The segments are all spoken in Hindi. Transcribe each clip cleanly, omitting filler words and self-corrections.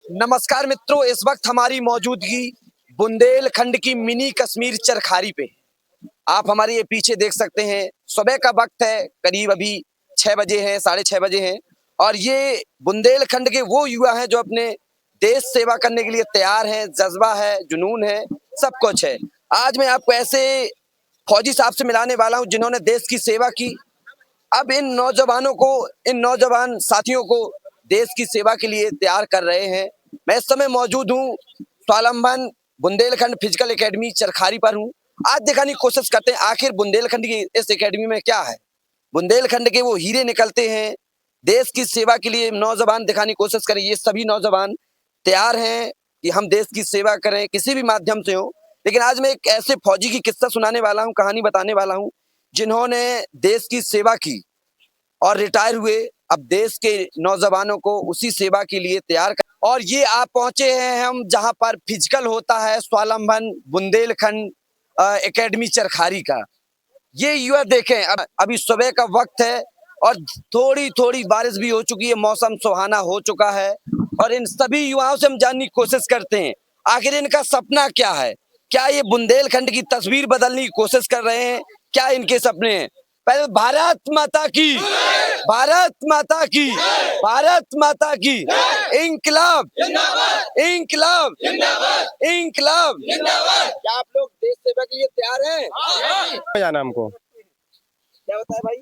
नमस्कार मित्रों, इस वक्त हमारी मौजूदगी बुंदेलखंड की मिनी कश्मीर चरखारी पे। आप हमारे ये पीछे देख सकते हैं, सुबह का वक्त है, करीब अभी 6 बजे हैं, 6:30 बजे हैं। और ये बुंदेलखंड के वो युवा हैं जो अपने देश सेवा करने के लिए तैयार हैं। जज्बा है, जुनून है, सब कुछ है। आज मैं आपको ऐसे फौजी साहब से मिलाने वाला हूँ जिन्होंने देश की सेवा की। अब इन नौजवानों को, इन नौजवान साथियों को देश की सेवा के लिए तैयार कर रहे हैं। मैं इस समय मौजूद हूँ स्वावलंबन बुंदेलखंड फिजिकल एकेडमी चरखारी पर हूँ। आज दिखाने की कोशिश करते हैं आखिर बुंदेलखंड की इस एकेडमी में क्या है। बुंदेलखंड के वो हीरे निकलते हैं देश की सेवा के लिए। नौजवान दिखाने की कोशिश करें, ये सभी नौजवान तैयार हैं कि हम देश की सेवा करें किसी भी माध्यम से हो। लेकिन आज मैं एक ऐसे फौजी की किस्सा सुनाने वाला हूँ, कहानी बताने वाला हूँ जिन्होंने देश की सेवा की और रिटायर हुए। अब देश के नौजवानों को उसी सेवा के लिए तैयार कर, और ये आप पहुंचे हैं हम जहां पर फिजिकल होता है स्वावलंबन बुंदेलखंड एकेडमी चरखारी का। ये युवा देखें, अभी सुबह का वक्त है और थोड़ी थोड़ी बारिश भी हो चुकी है, मौसम सुहाना हो चुका है। और इन सभी युवाओं से हम जानने की कोशिश करते हैं आखिर इनका सपना क्या है। क्या ये बुंदेलखंड की तस्वीर बदलने की कोशिश कर रहे हैं? क्या इनके सपने हैं? पहले भारत माता की, भारत माता की, भारत माता की, इंकलाब, इंकलाब, इंकलाब। क्या आप लोग देश सेवा के लिए तैयार हैं? जाना हमको क्या बताए भाई?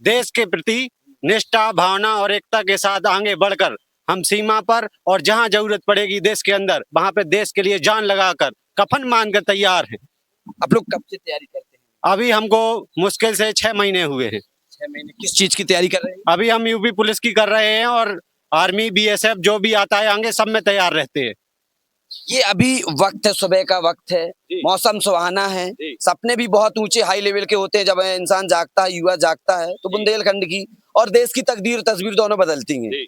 देश के प्रति निष्ठा, भावना और एकता के साथ आगे बढ़कर हम सीमा पर और जहां जरूरत पड़ेगी देश के अंदर, वहां पे देश के लिए जान लगाकर कफन मानकर तैयार हैं। आप लोग कब से तैयारी करते हैं? अभी हमको मुश्किल से 6 महीने हुए हैं। 6 महीने। किस चीज की तैयारी कर रहे हैं? अभी हम यूपी पुलिस की कर रहे हैं और आर्मी, बीएसएफ जो भी आता है आगे सब में तैयार रहते हैं। ये अभी वक्त है, सुबह का वक्त है, मौसम सुहाना है। सपने भी बहुत ऊंचे हाई लेवल के होते हैं जब इंसान जागता है, युवा जागता है तो बुंदेलखंड की और देश की तकदीर तस्वीर दोनों बदलती हैं।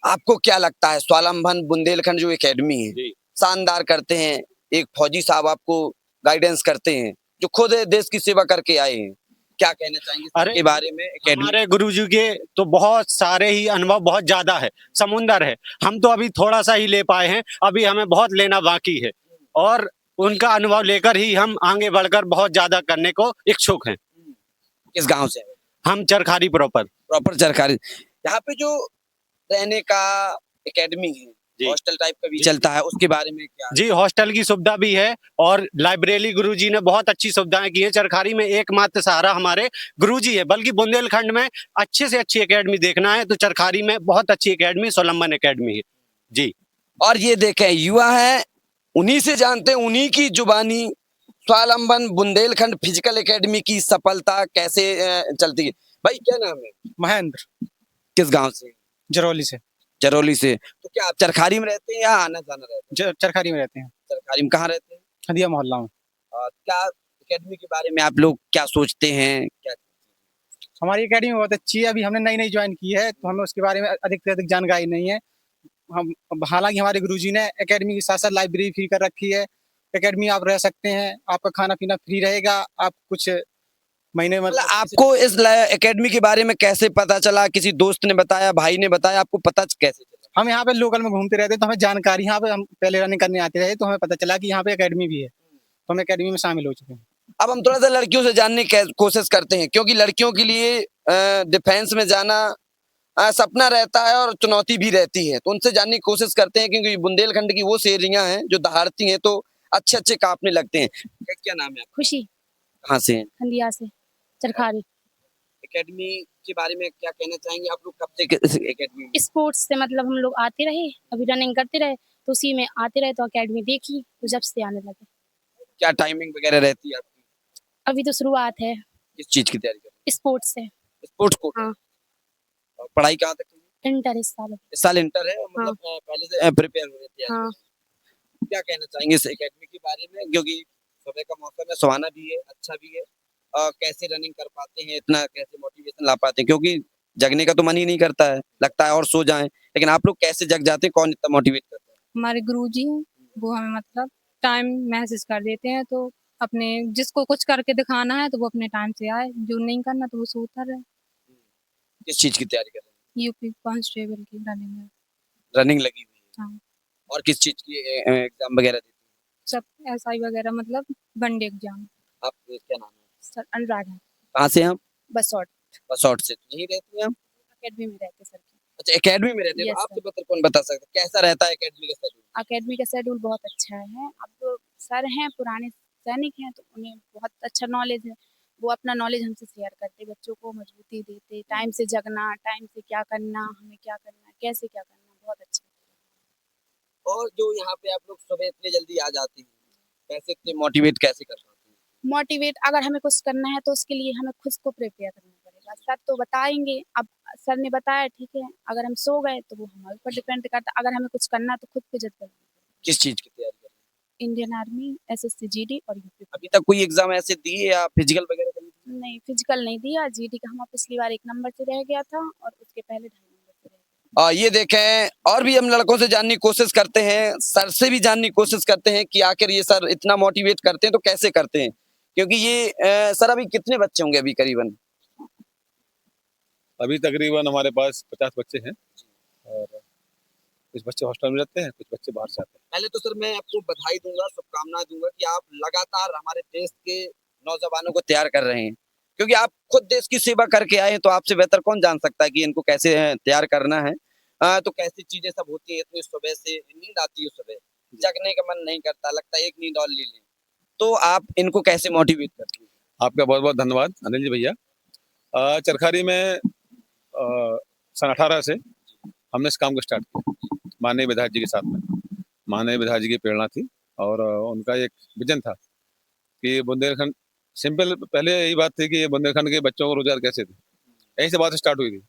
आपको क्या लगता है स्वावलंबन बुंदेलखंड जो एकेडमी है, शानदार करते हैं, एक फौजी साहब आपको गाइडेंस करते हैं जो खुद देश की सेवा करके आए हैं, क्या कहना चाहेंगे इसके बारे में? हमारे गुरुजी के तो बहुत सारे ही अनुभव बहुत ज्यादा है, समुंदर है। हम तो अभी थोड़ा सा ही ले पाए हैं, अभी हमें बहुत लेना बाकी है और उनका अनुभव लेकर ही हम आगे बढ़कर बहुत ज्यादा करने को इच्छुक हैं। किस गांव से? हम चरखारी प्रॉपर चरखारी। यहाँ पे जो रहने का एकेडमी है, हॉस्टल टाइप का भी चलता है, उसके बारे में क्या? जी, हॉस्टल की सुविधा भी है और लाइब्रेरी गुरुजी ने बहुत अच्छी सुविधाएं की है। चरखारी में एकमात्र सहारा हमारे गुरुजी है, बल्कि बुंदेलखंड में अच्छे से अच्छी एकेडमी देखना है तो चरखारी में बहुत अच्छी एकेडमी स्वावलंबन एकेडमी है जी। और ये देखें, युवा है, उन्हीं से जानते हैं, उन्हीं की जुबानी स्वावलंबन बुंदेलखंड फिजिकल एकेडमी की सफलता कैसे चलती है। भाई क्या नाम है? महेंद्र। किस गांव से? जरौली से। जरौली से। तो क्या आप चरखारी में रहते हैं या आना जाना रहते हैं? चरखारी में रहते हैं। चरखारी में कहाँ रहते हैं? हदिया मोहल्ला में। क्या एकेडमी के बारे में आप लोग क्या सोचते हैं? क्या हमारी एकेडमी बहुत अच्छी है, अभी हमने नई नई ज्वाइन की है तो हमें उसके बारे में अधिक से अधिक जानकारी नहीं है। हम हालांकि हमारे गुरुजी ने एकेडमी के साथ साथ लाइब्रेरी फ्री कर रखी है। एकेडमी आप रह सकते हैं, आपका खाना पीना फ्री रहेगा। आप कुछ महीने में मतलब आपको इस एकेडमी के बारे में कैसे पता चला? किसी दोस्त ने बताया, भाई ने बताया, आपको पता कैसे चला? हम यहाँ पे लोकल में घूमते रहते तो हमें जानकारी, यहाँ पे हम पहले रनिंग करने आते रहे तो हमें पता चला कि यहाँ पे एकेडमी भी है तो हम एकेडमी में शामिल हो चुके हैं। अब हम थोड़ा सा लड़कियों से जानने की कोशिश करते हैं, क्योंकि लड़कियों के लिए डिफेंस में जाना सपना रहता है और चुनौती भी रहती है, तो उनसे जानने की कोशिश करते हैं, क्योंकि बुंदेलखंड की वो शेरियां हैं जो दहाड़ती हैं तो अच्छे अच्छे कांपने लगते हैं। क्या नाम है? खुशी। कहाँ से हैं? हंदिया से, चरखारी। एकेडमी के बारे में क्या कहना चाहेंगे? आप लोग कब से एकेडमी? स्पोर्ट्स से मतलब हम लोग आते रहे, अभी रनिंग करते रहे तो उसी में आते रहे, तो एकेडमी देखी तो जब से आने लगे। क्या टाइमिंग वगैरह रहती है आपकी? अभी तो शुरुआत है। किस चीज की तैयारी कर रहे स्पोर्ट्स से। हैं? स्पोर्ट्स को? हाँ। और पढ़ाई कहाँ तक की है? इंटर इस साल। इस साल इंटर है, मतलब पहले से प्रिपेयर हो रहे थे। हाँ। क्या कहना चाहेंगे इस एकेडमी के बारे में, क्योंकि सुबह का मौसम है, सुहाना भी है, अच्छा भी है। कैसे रनिंग कर पाते हैं, इतना कैसे मोटिवेशन ला पाते हैं? क्योंकि जगने का तो मन ही नहीं करता है, लगता है और सो जाएं, लेकिन आप लोग कैसे जग जाते हैं? कौन इतना मोटिवेट करता है? हमारे गुरुजी हैं, वो हमें मतलब टाइम मैसेज कर देते हैं, तो अपने जिसको कुछ करके दिखाना है तो वो अपने टाइम से आए, जो नहीं करना तो वो सोता रहे। किस चीज की तैयारी कर रहे हैं? यूपी कांस्टेबल की रनिंग है। रनिंग लगी हुई है। हाँ। और किस चीज की एग्जाम वगैरह देती सब SI वगैरह मतलब वनडे एग्जाम। हैं? आप क्या नाम है? सर अनुराग है। कहाँ से हैं आप? बसौट बसौट से। यहीं रहती हैं आप? अकेडमी में रहते सर की। अच्छा, एकेडमी में रहते हैं। Yes, तो आपसे बेहतर कौन बता सकता है कैसा रहता है एकेडमी का शेड्यूल? अकेडमी का शेड्यूल बहुत अच्छा है। अब तो सर हैं पुराने सैनिक हैं तो उन्हें बहुत अच्छा नॉलेज है। वो अपना नॉलेज हमसे शेयर करते, बच्चों को मजबूती देते, टाइम से जगना, टाइम से क्या करना, हमें क्या करना है, कैसे क्या करना, बहुत अच्छा। और जो यहाँ पे आप लोग सुबह इतने जल्दी आ जाते हैं, कैसे इतने मोटिवेट कैसे कर पाते हैं? मोटिवेट अगर हमें कुछ करना है तो उसके लिए हमें खुद को प्रिपेयर करना पड़ेगा। सर तो बताएंगे, अब सर ने बताया ठीक है, अगर हम सो गए तो वो हमारे ऊपर डिपेंड करता है। अगर हमें कुछ करना है तो खुद पे जज करना पड़ेगा। किस चीज की तैयारी कर रहे हैं? इंडियन आर्मी, SSC GD और UP। अभी तक कोई एग्जाम ऐसे दिए या फिजिकल वगैरह करी थी? नहीं, फिजिकल नहीं दिया। GD का हमारा पिछली बार 1 नंबर से रह गया था और उसके पहले 2.5 नंबर से रह गया। ये देखें, और भी हम लड़कों से जानने की कोशिश करते हैं, सर से भी जानने की कोशिश करते हैं कि आखिर ये सर इतना मोटिवेट करते हैं तो कैसे करते हैं, क्योंकि ये सर अभी कितने बच्चे होंगे अभी करीबन? अभी तकरीबन हमारे पास 50 बच्चे हैं और कुछ बच्चे हॉस्टल में रहते हैं, कुछ बच्चे बाहर से आते हैं। पहले तो सर मैं आपको बधाई दूंगा, शुभकामनाएं दूंगा कि आप लगातार हमारे देश के नौजवानों को तैयार कर रहे हैं, क्योंकि आप खुद देश की सेवा करके आए हैं, तो आपसे बेहतर कौन जान सकता है कि इनको कैसे तैयार करना है। तो कैसी चीजें सब होती है, इतनी सुबह से नींद आती है, सुबह जगने का मन नहीं करता, लगता है एक नींद और ले लें, तो आप इनको कैसे मोटिवेट करते हैं? आपका बहुत बहुत धन्यवाद अनिल जी भैया। चरखारी में सन 18 से हमने इस काम को स्टार्ट किया माननीय विधायक जी के साथ में। माननीय विधायक जी की प्रेरणा थी और उनका एक विजन था कि बुंदेलखंड, सिंपल पहले यही बात थी कि बुंदेलखंड के बच्चों को रोजगार कैसे दे, यहीं से बात स्टार्ट हुई थी।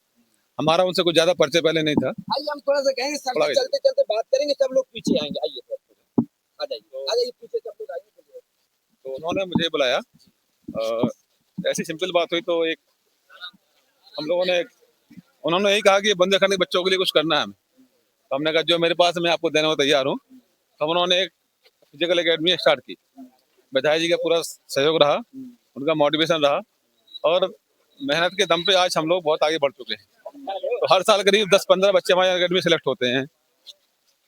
हमारा उनसे कुछ ज्यादा परिचय पहले नहीं था। आइए हम थोड़ा सा कहेंगे, सर थोड़ा से इधर। चलते चलते बात करेंगे, सब लोग पीछे आएंगे। आइए सर, आ जाइए पीछे, सब लोग आइए। तो उन्होंने मुझे बुलाया, ऐसी सिंपल बात हुई तो एक हम लोगों ने उन्होंने यही कहा कि बुंदेलखंड के बच्चों के लिए कुछ करना है हमें। तो हमने कहा जो मेरे पास है मैं आपको देने को तैयार हूँ। तो उन्होंने एक फिजिकल एकेडमी स्टार्ट की। विधायक जी का पूरा सहयोग रहा, उनका मोटिवेशन रहा और मेहनत के दम पे आज हम लोग बहुत आगे बढ़ चुके हैं। तो हर साल करीब 10-15 बच्चे हमारे एकेडमी सेलेक्ट होते हैं,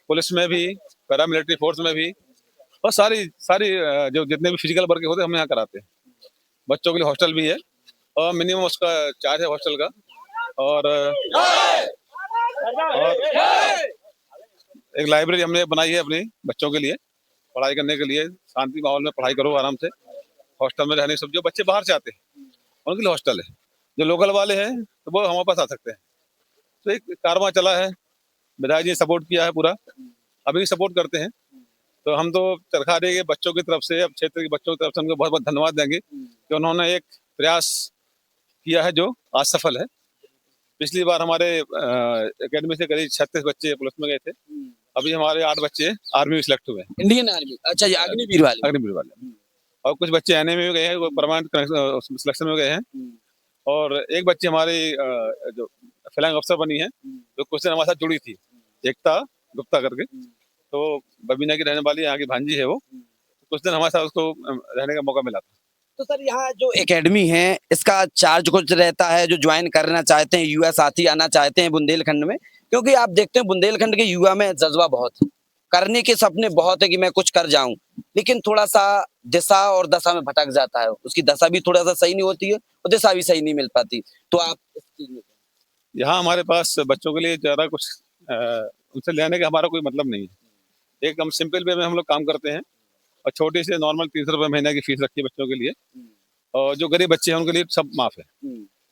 पुलिस में भी, पैरामिलिट्री फोर्स में भी, और सारी सारी जो जितने भी फिजिकल वर्क होते हैं हम यहाँ कराते हैं। बच्चों के लिए हॉस्टल भी है और मिनिमम उसका चार्ज है हॉस्टल का। और एक लाइब्रेरी हमने बनाई है अपनी बच्चों के लिए पढ़ाई करने के लिए, शांति माहौल में पढ़ाई करो आराम से। हॉस्टल में रहने सब जो बच्चे बाहर से आते हैं उनके लिए हॉस्टल है, जो लोकल वाले हैं तो वो हमारे पास आ सकते हैं। तो एक कारवां चला है, विधायक जी ने सपोर्ट किया है पूरा, अभी सपोर्ट करते हैं। तो हम तो चरखारी के बच्चों की तरफ से, अब क्षेत्र के बच्चों की तरफ से उनको बहुत बहुत धन्यवाद देंगे कि उन्होंने एक प्रयास किया है जो आज सफल है। पिछली बार हमारे एकेडमी से करीब 36 बच्चे पुलिस में गए थे, अभी हमारे 8 बच्चे आर्मी में सिलेक्ट हुए हैं। इंडियन आर्मी, अच्छा ये अग्निवीर वाले? अग्निवीर वाले। और कुछ बच्चे एनए में भी गए हैं, वो परमानेंट सिलेक्शन में गए हैं। और एक बच्ची हमारी जो फ्लैंग अफसर बनी है, जो कुछ दिन हमारे साथ जुड़ी थी, एकता गुप्ता करके, तो बबीना की रहने वाली यहाँ की भांजी है वो, कुछ दिन हमारे साथ उसको रहने का मौका मिला था। तो सर यहाँ जो एकेडमी है इसका चार्ज कुछ रहता है, जो ज्वाइन करना चाहते हैं, युवा साथी आना चाहते हैं बुंदेलखंड में, क्योंकि आप देखते हैं बुंदेलखंड के युवा में जज्बा बहुत है, करने के सपने बहुत है कि मैं कुछ कर जाऊं, लेकिन थोड़ा सा दिशा और दशा में भटक जाता है, उसकी दशा भी थोड़ा सा सही नहीं होती है और दिशा भी सही नहीं मिल पाती। तो आप इस चीज में यहाँ हमारे पास बच्चों के लिए ज्यादा कुछ उनसे लेने का हमारा कोई मतलब नहीं है। एक हम सिंपल वे में हम लोग काम करते हैं और छोटी से नॉर्मल 300 रुपये महीने की फीस रखी है बच्चों के लिए। और जो गरीब बच्चे हैं उनके लिए सब माफ है।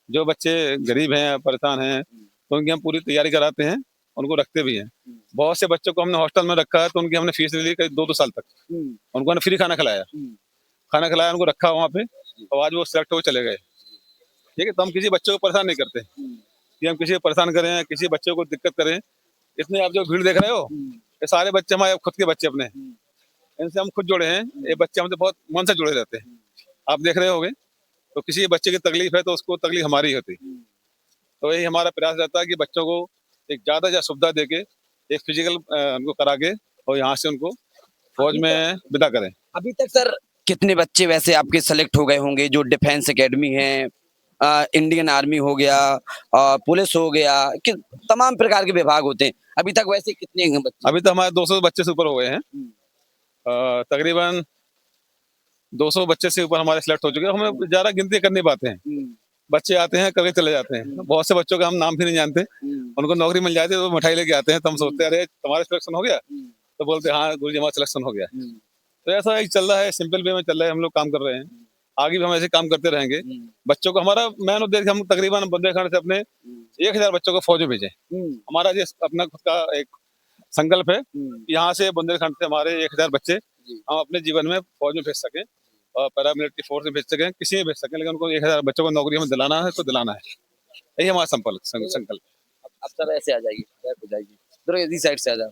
जो बच्चे गरीब हैं, परेशान हैं, तो उनकी हम पूरी तैयारी कराते हैं, उनको रखते भी हैं। बहुत से बच्चों को हमने हॉस्टल में रखा है तो उनकी हमने फीस ले ली करीब 2-2 साल तक। उनको हमने फ्री खाना खिलाया, उनको रखा वहाँ पे, और आज वो सिलेक्ट हो चले गए। ठीक है, तो हम किसी बच्चे को परेशान नहीं करते कि हम किसी को परेशान करें, किसी बच्चे को दिक्कत करें। इसमें आप जो भीड़ देख रहे हो, ये सारे बच्चे हमारे खुद के बच्चे अपने, इनसे हम खुद जुड़े हैं। ये बच्चे हमसे बहुत मन से जुड़े रहते हैं, आप देख रहे होंगे। तो किसी बच्चे की तकलीफ है तो उसको तकलीफ हमारी होती। तो यही हमारा प्रयास रहता है कि बच्चों को एक ज्यादा सुविधा देके एक फिजिकल उनको करा के और यहाँ से उनको फौज में विदा करें। अभी तक सर कितने बच्चे वैसे आपके सेलेक्ट हो गए होंगे जो डिफेंस एकेडमी है, इंडियन आर्मी हो गया, पुलिस हो गया, कि तमाम प्रकार के विभाग होते हैं। अभी तक वैसे कितने हैं बच्चे? अभी तो हमारे 200 बच्चे से ऊपर हो गए हैं। तकरीबन 200 बच्चे से ऊपर हमारे सिलेक्ट हो चुके हैं। हमें ज्यादा गिनती कर नहीं पाते हैं, बच्चे आते हैं करके चले जाते हैं। बहुत से बच्चों का हम नाम भी नहीं जानते, उनको नौकरी मिल जाती है तो मिठाई लेके आते हैं, तो हम सोचते हैं अरे तुम्हारा सिलेक्शन हो गया, तो बोलते हैं हाँ गुरुजी हमारा सिलेक्शन हो गया। तो ऐसा ही चल रहा है, सिंपल वे में चल रहा है, हम लोग काम कर रहे हैं, आगे भी हम ऐसे काम करते रहेंगे। बच्चों को हमारा मेन उद्देश्य, हम तकरीबन बुंदेलखंड से अपने 1000 बच्चों को फौज में भेजें। हमारा ये अपना खुद का एक संकल्प है, यहाँ से बुंदेलखंड से हमारे 1000 बच्चे हम अपने जीवन में फौज में भेज सकें और पैरामिलिट्री फोर्स में भेज सकें, किसी में भेज सकें, लेकिन उनको 1000 बच्चों को नौकरी हमें दिलाना है तो दिलाना है। यही हमारा संकल्प। अब सर ऐसे आ जाइए, बैक हो जाइए, इधर इसी साइड से आ जाओ।